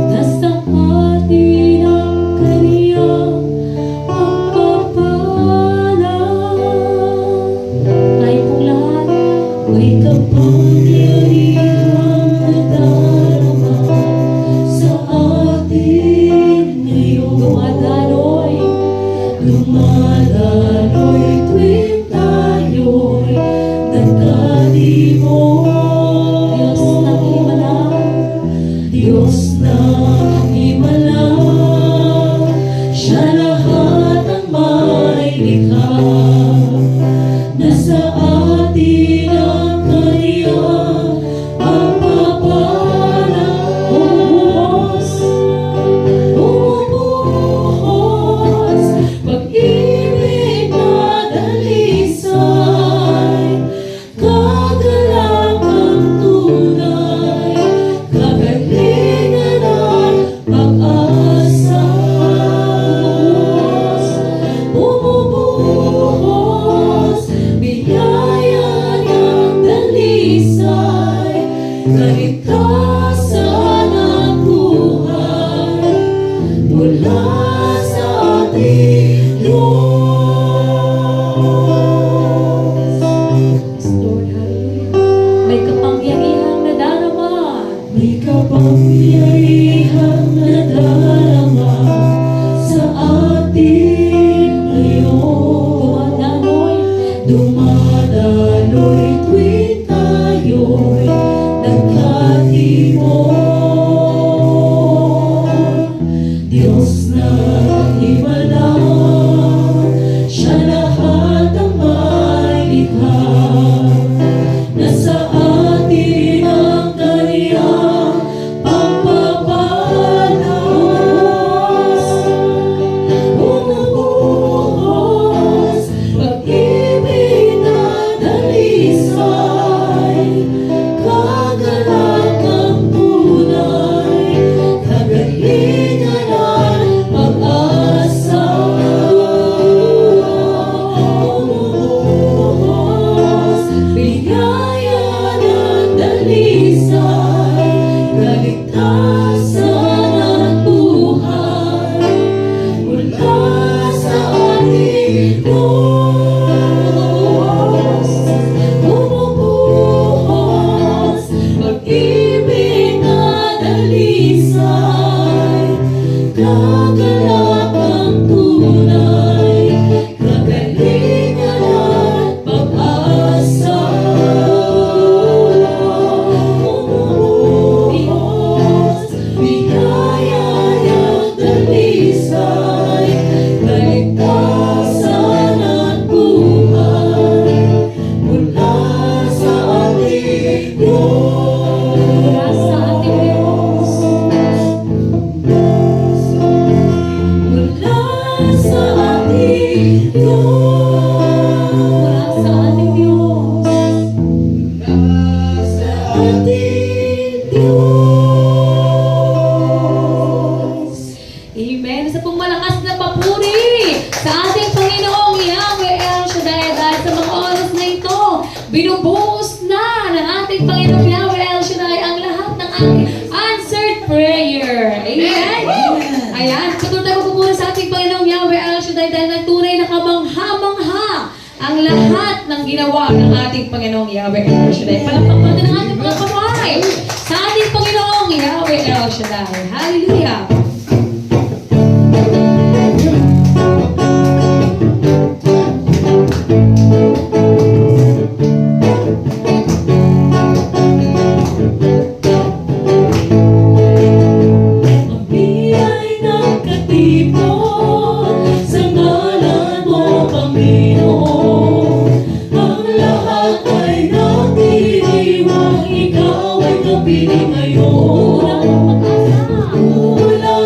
nasa atin ang kaniyang pagpapala. Tayo pong lahat, may kapangyarihang nadarama sa atin ngayon. Dumadaloy tuwing tayo'y nagkalibot. Diyos na himala, siya lahat ang may likha. Nasa atin ang kaniyang pagpapala. Bumubuhos pag-ibig na dalisay, kagalakan tunay, kagalingan at pag-asa. Bumubuhos biyaya niyang dalisay, kaligtasan at buhay mula sa ating Diyos. Lord, hallelujah. May kapangyarihang nadarama. May kapangyarihang nadarama sa atin ngayon. Dumadaloy tuwing tayo'y nagkatibok. Diyos na himala, siya lahat ang may likha. Nasa atin ang kaniyang pagpapala. Bumubuhos pag-ibig na dalisay, kagalakang tunay, kagalingan at pag-asa. Bumubuhos biyaya ng dalisay, kaligtasan at buhay mula sa ating Diyos. Bumubuhos pag-ibig na dalisay, kagalakang tunay, kagalingan at pag-asa. Bumubuhos biyaya niyang dalisay, kaligtasan at buhay mula sa ating Diyos. Mula sa ating Diyos. Mula sa ating Diyos. Mula sa ating Diyos. Amen. Isa pong malakas na papuri sa ating Panginoong Yahweh El Shaddai. Dahil sa mga oras na ito, binubuhos na ng ating Panginoong Yahweh El Shaddai ang lahat ng ating answered prayer. Amen. Ayan, patuloy tayo pupuri sa ating Panginoong Yahweh El Shaddai dahil nagtunay na kamangha-mangha ang lahat ng ginawa ng ating Panginoong Yahweh El Shaddai. Palakpakan natin ang ating mga kamay sa ating Panginoong Yahweh El Shaddai. Hallelujah! Ang biyay ng katipon sa ngalan mo, Panginoon. Ang lahat ay nagdiriwang, ikaw ay kapiling ngayon. Mula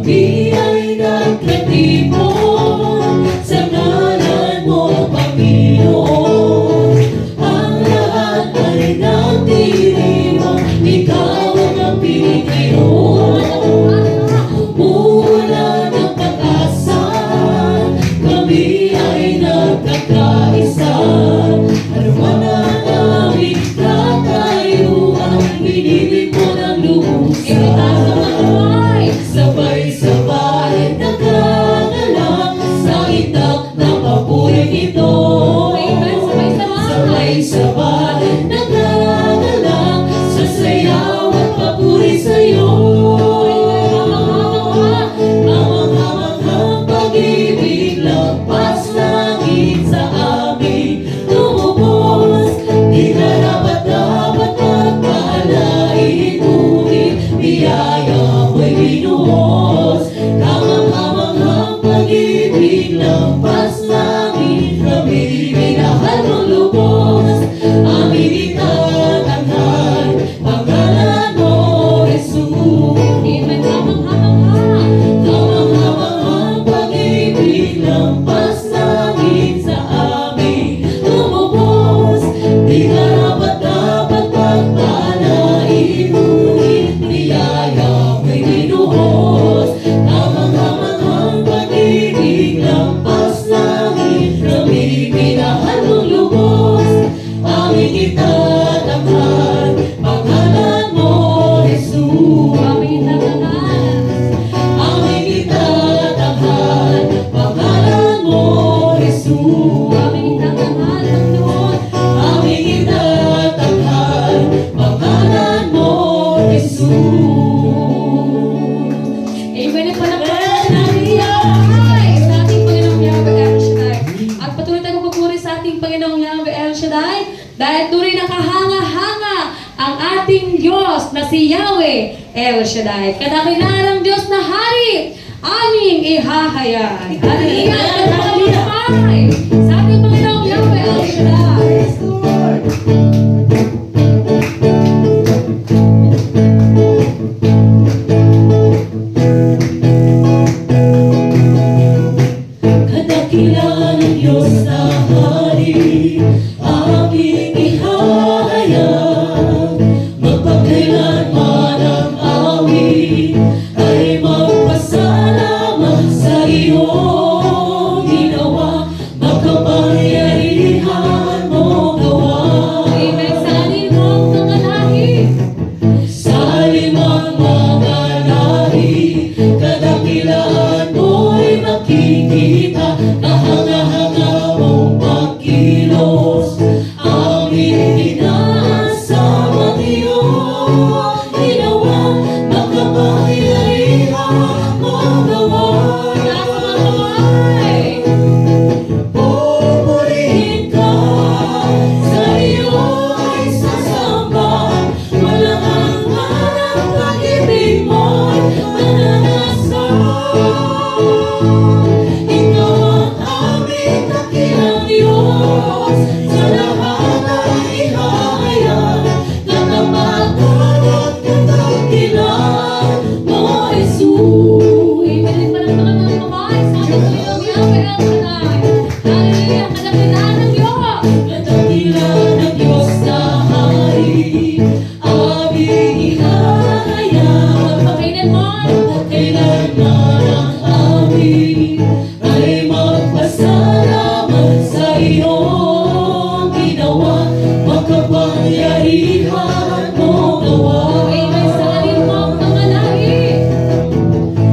Kami ay nagkatipon sa ngalan mo, Panginoon. Ang lahat ay nagdirimo, ikaw ang napiligayon. Umuulan ng pag-asa, kami ay nagkakaisa. Ano man ang aming katayuan, inibig mo ng lubusan. Sabay-sabay nagkagalang sa itak na papuring ito. Sabay-sabay nagkagalang sa sayaw at papuri sa'yo. Kamang-kamanghang pag-ibig, lampas langit sa amin tumubos. Di karapat-dapat pagpalain, ngunit biyaya mo'y binuhos. Kamang-kamanghang pag-ibig, lampas langit, kami minahal mong lubos. Amin itatanghal, pangalan mo, Jesus. Kamang-kamanghang pag-ibig, lampas langit sa amin tumubos. Di karapat-dapat pagpalain, ngunit niyaya mo'y binuhos. Kamang-kamanghang pag-ibig, lampas langit, kami minahal mong lubos. Amin itatanghal, pangalan mo, Jesus. Amin itatanghal, pangalan mo, Jesus. Amin itatanghal, pangalan mo, Jesus. Amen. At palakpakan natin ay sa ating Panginoong Yahweh El Shaddai. At patuloy tayong magpupuri sa ating Panginoong Yahweh El Shaddai dahil tunay na kahanga-hanga ang ating Diyos na si Yahweh El Shaddai. Kadakilalang Diyos na hari, aming ihahayag. Hallelujah! At palakpakan sa ating Panginoong Yahweh El Shaddai. Kadakilaan ng Diyos na hari, aming ihahayag. Magpakailanman ang awit ay magpasalamat sa iyong ginawa. Makapangyarihan mo gawa. Amen. Sa alimang mga lahi. Sa limang mga lahi, kadakilaan mo'y makikita. Kahanga-hanga mong pagkilos, aming inaasawang iyong ginawa. Makapangyarihan mo gawa. Pupurihin ka, sa iyo ay sasamba. Walang hanggan ang pag-ibig mo'y mananasal. Ikaw ang aming dakilang Diyos, sa lahat ay ihahayag. Katapatan at kadakilaan mo, Jesus. Amen. Palakpakan natin mamay sa ating Panginoong Yahweh El Shaddai. Hallelujah! Kadakilaan ng Diyos. Kadakilaan ng Diyos na hari, aming ihahayag. Kailanman ang amin ay magpasalamat sa iyong ginawa. Makapangyarihan mo gawa. Amen. Sa alimang mga lahi.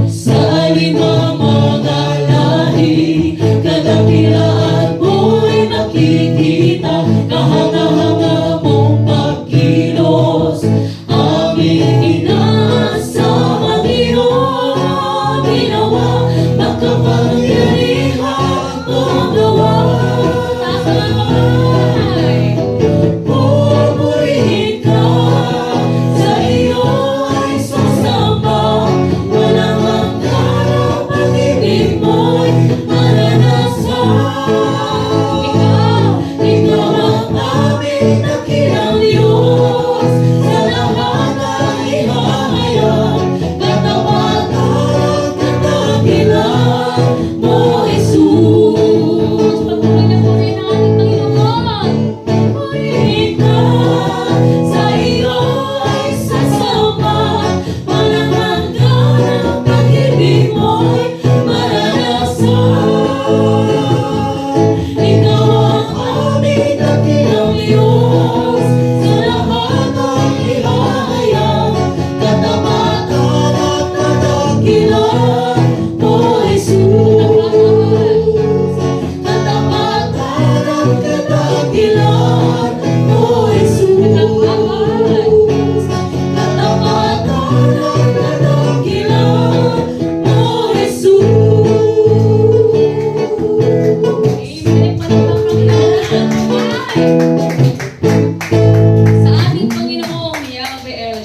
Sa limang mga lahi, kadakilaan mo'y nakikita. Kahanga-hanga mong pagkilos, aming inaasawang iyong ginawa. Makapangyarihan mo gawa. Taas ang kamay. Pupurihin ka, sa iyo ay sasamba. Walang hanggan ang pag-ibig mo'y mananasal. Ikaw ang aming dakilang Diyos, sa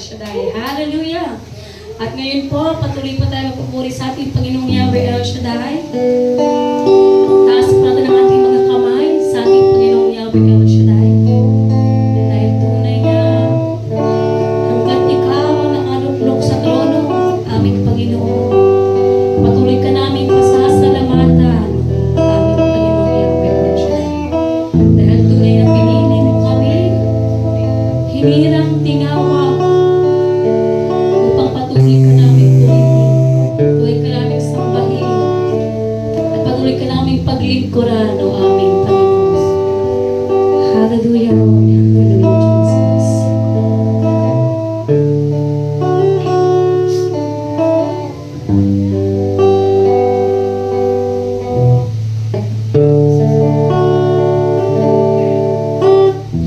Shaddai. Hallelujah! At ngayon po, patuloy po tayo magpupuri sa ating Panginoong Yahweh El Shaddai. Taas po natin ang ating mga kamay sa ating Panginoong Yahweh El Shaddai. Dahil tunay na hanggat ikaw ang nakaluklok sa trono, aming Panginoon, patuloy ka namin pasasalamatan, aming Panginoong Yahweh El Shaddai. Dahil tunay na pinili mo kami, hinirang tinawag, upang patuloy ka namin purihin, patuloy ka namin sambahin, at patuloy ka namin paglingkuran, o aming Panginoon. Hallelujah, Lord. Hallelujah, Jesus.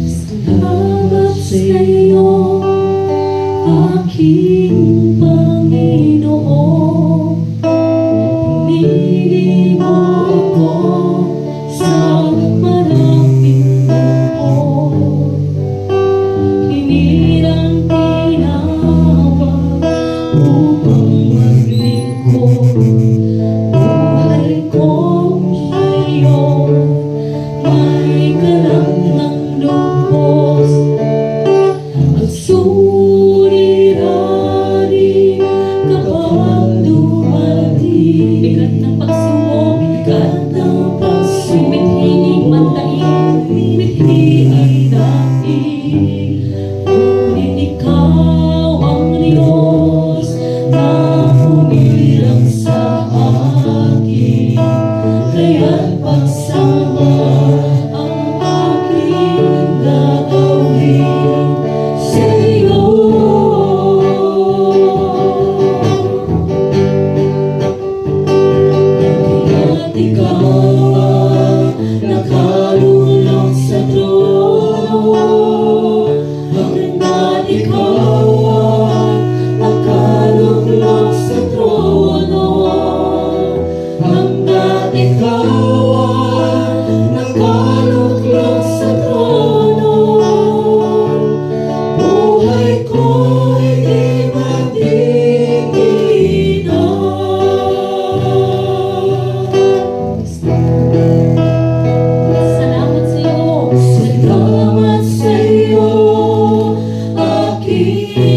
Salamat sa iyo, aking Panginoon. Pinili mo ako sa maraming buwan. Hinirang tinawag upang maglingkod. Buhay ko sa iyo, may galang ng lubos. Ang suliranin kapag dumating. Bigat ng pagsubok, Bigat ng pagsubok, bitinig mantain, bitinig ay daig. Ngunit ikaw ang Diyos na humirang sa akin. Kaya't pagsamba ang aking gagawin sa iyo. Kaya't ikaw ang nakalulok sa trono. Hangga't ikaw ang nakalulok sa trono. Hangga't ikaw ang nakalulok sa trono. Buhay ko'y di matigilan. salamat sa iyo. Salamat sa iyo, aking